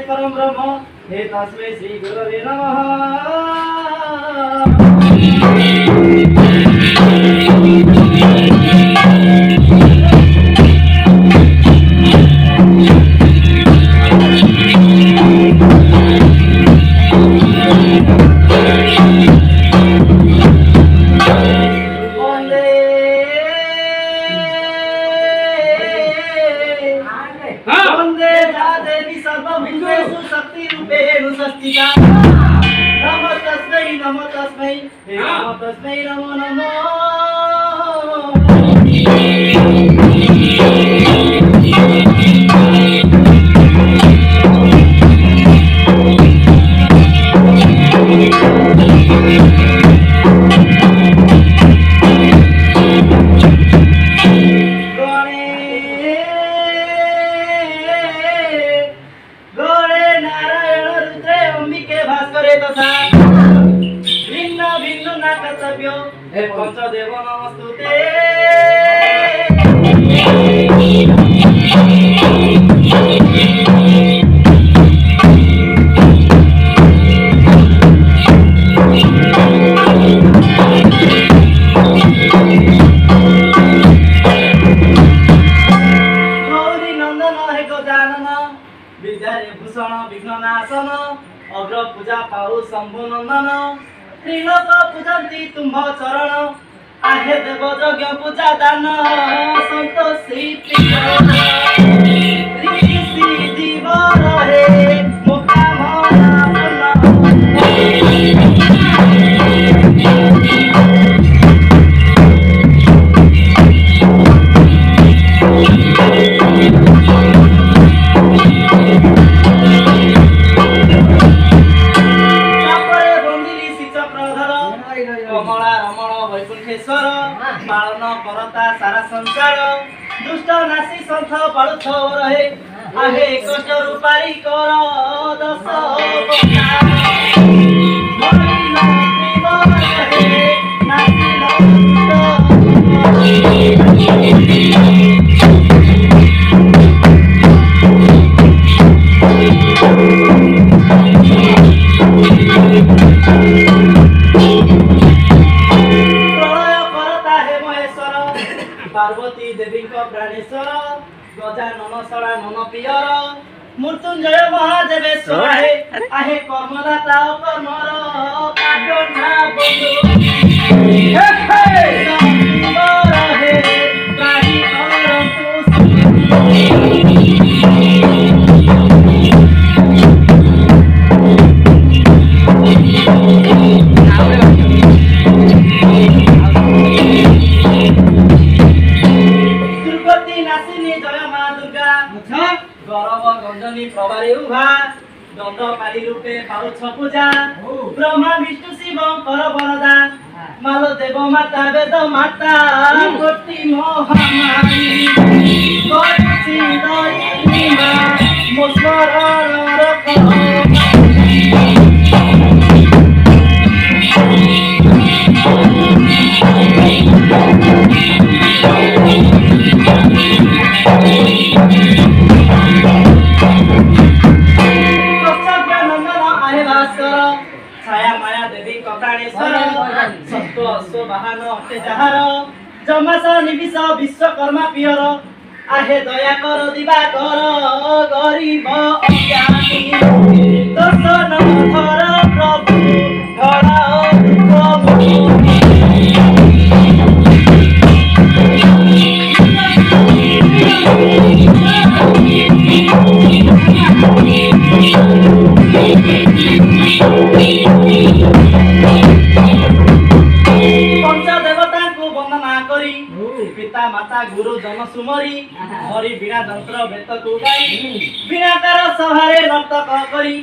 परम ब्रह्म हे तस्मै श्री गुरवे नमः। नमो तस्मै नमो नमो। पंचदेव नमस्तुते। गौरी नंदन हे गजानन विद्यारे भूषण विघ्ननाशन अग्र पूजा पाहु शंभु नंदन त्रिलोक पूजन्ति तुम्भ चरण आहे देव यज्ञ पूजा दान संतोषी ऋषि जीव रहे कमला रमण वैकुंठेश्वर पालन करता सारा संसार दुष्ट नासी संथ पालुथ रहे आहे कष्ट रूपारी कर दस पार्वती देवी प्राणेश्वर गजानन सड़ा नन पियर मृत्युंजय महादेवेश्वर आहे कर्मदाता कर्मर काटना प्रभारी उभा दंड पाली रूपे पारुछ पूजा ब्रह्मा विष्णु शिव कर वरदा माल देव माता वेद माता कोटि महामारी कोटि दैनिमा मुस्मरण रख प्राणेश्वर सत्व अश्व वाहन अटे जाहार जमास निबिष विश्वकर्मा पियर आहे दया कर दिवा कर गरीब अज्ञानी दर्शन धर प्रभु ढळाओ दुःख पिता माता गुरु जन सुमरी हरि बिना तंत्र बेत को गाई बिना कर सहारे नर्तक करी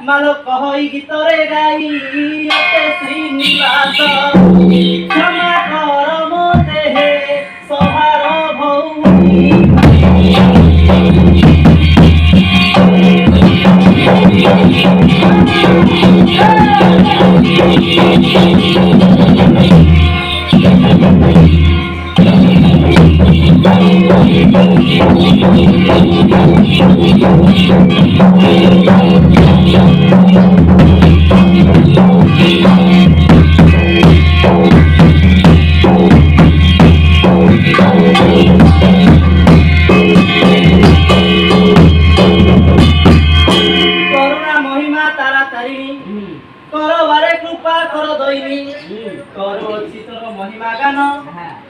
मालो कहई गीत रे गाई अते श्री निवास क्षमा कर मो देहे सहार भौनी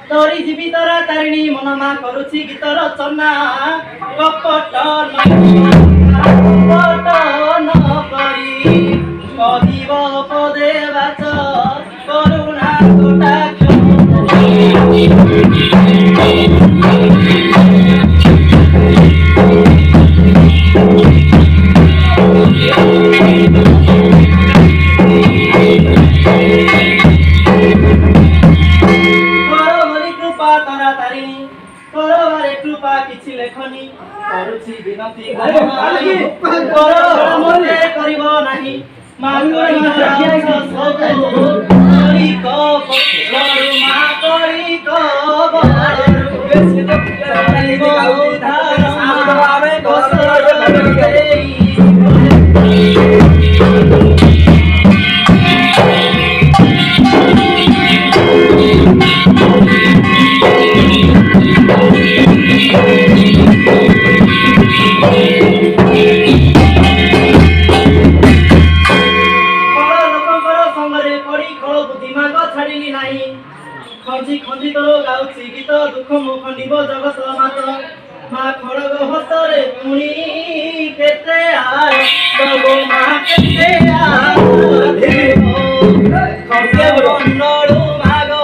तोरी जीवितर तारिणी मनमा करुछि गीतर चना कपट न करी कहिब पदे वाच करुणा कटाक्ष କିଛି ଲେଖନି କରୁଛି ବିନତି ମତେ କରିବ ନାହିଁ ମା କରି खंजी खंजी तोर गाउछि गीत दुख मो खंडिब जगत मात मा खड़ग हतरे पुणी केते आय तबो मा केते आय खंडे बंडळू मागो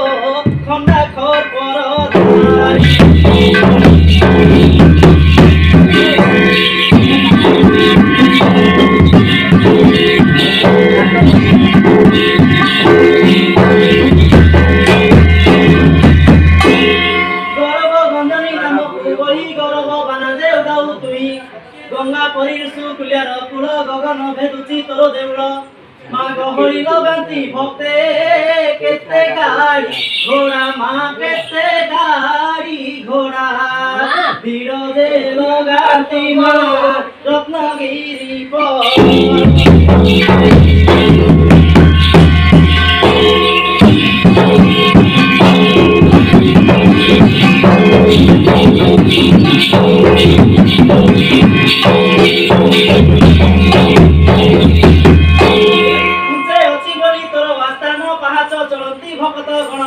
खंडा खर पर गंगा परिसु कुलियार कुल गगन भेदुची तोर देउळ मा गहळी लगांती भक्ते केते गाड़ी घोड़ा मा केते गाड़ी घोड़ा भीड़ दे लगांती मा रत्नगिरी भक्त गण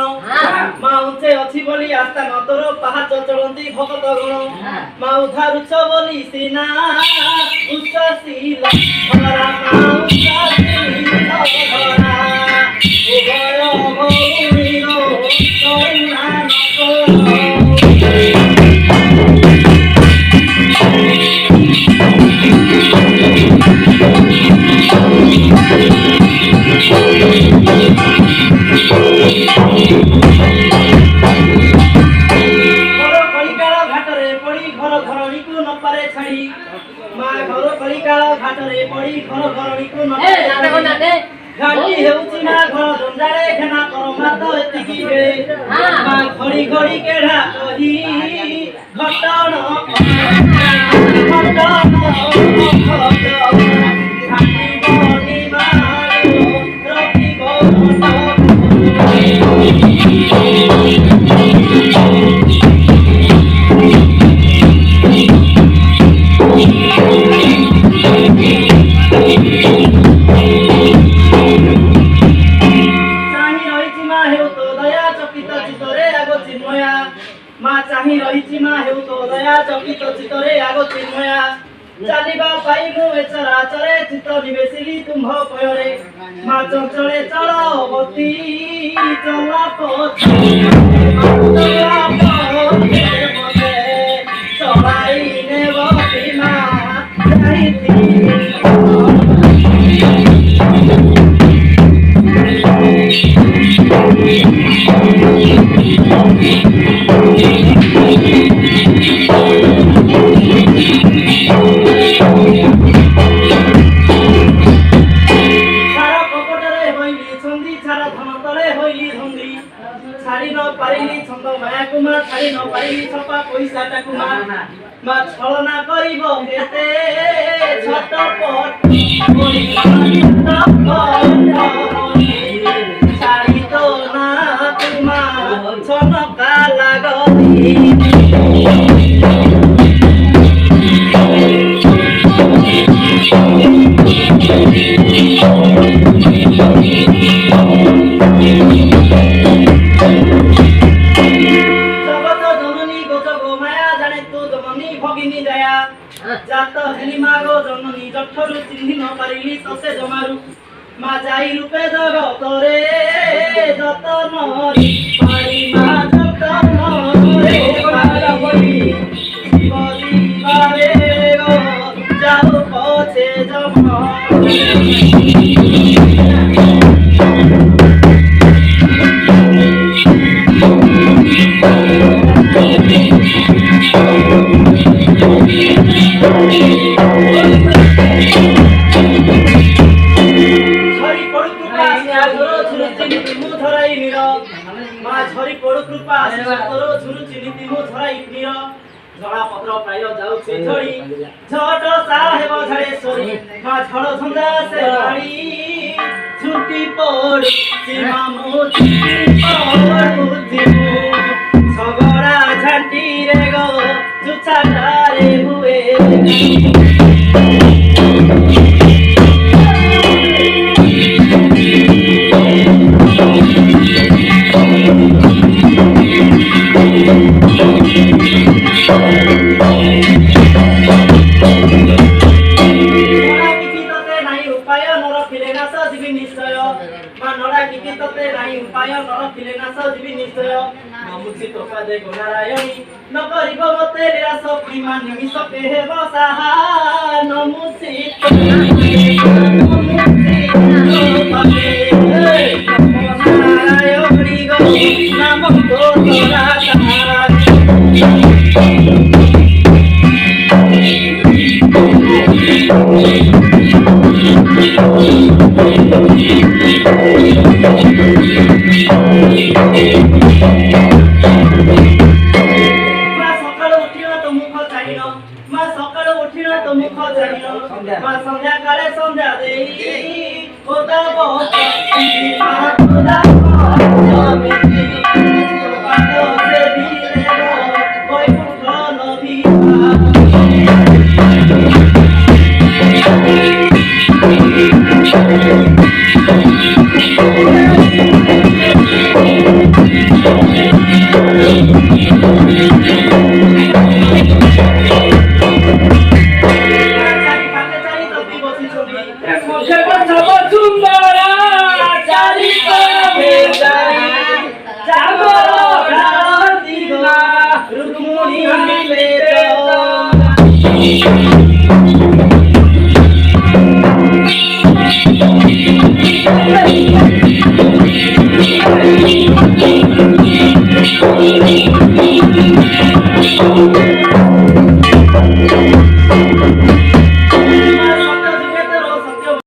मा उच्चे अछि बोली आस्था न तोर पहाच चलंती भक्त गण मा उधारुछ बोली सीना उच्चशील हमारा मा उच्चशील भगवाना उभय भौरी रो करुणा घाटरे पड़ी घर घरणी को घाटी हेउची ना घर जंजाळे खेना कर मात एतिकी बेले मा घड़ी घड़ी केढा कही घटण घाटी बनी मारो रखी गो চরাচরে চিত্ত নিবেশিলি তুম্ভ পয়রে মা চঞ্চলে চলবতী চলাপথে চলাই নেব মা যাইতি ছাড়ি ন পারিলি ছন্দ মায়া কুমার ছাড়ি ন পারিলি ছপা পয়সা টাকুমা মা ছলনা করিব কেতে ছটপট ছাড়ি তো না তুমা ছনকা লাগতি ভগিনী জয়া জাত হেলি মাগো জননী জঠরু চিহ্নি ন পারিলি তসে জমারু মা যাই রূপে জগতরে যতন পারি মা যতন রে পারা বলি জীব দিবারে গো যাও পছে জম ঝরি পড়ু কৃপা তোর ঝুরুচি নীতি মু ঝরাই নির ঝড়া পত্র প্রায় যাউছে ঝড়ি ঝট সাহেব ঝড়েশ্বরী মা ঝড় ঝঞ্ঝা সে গাড়ি ছুটি পড় সীমা মু ছুটি পড়ুছি সগরা ঝাঁটি রে গো চুছাটারে হুয়ে न करिब मते निराश प्रेमा निमिष केहे बसाहा नमुसी नारायणी गो नाम तो तोरा संध्या काले संध्या देई ओदा बहुत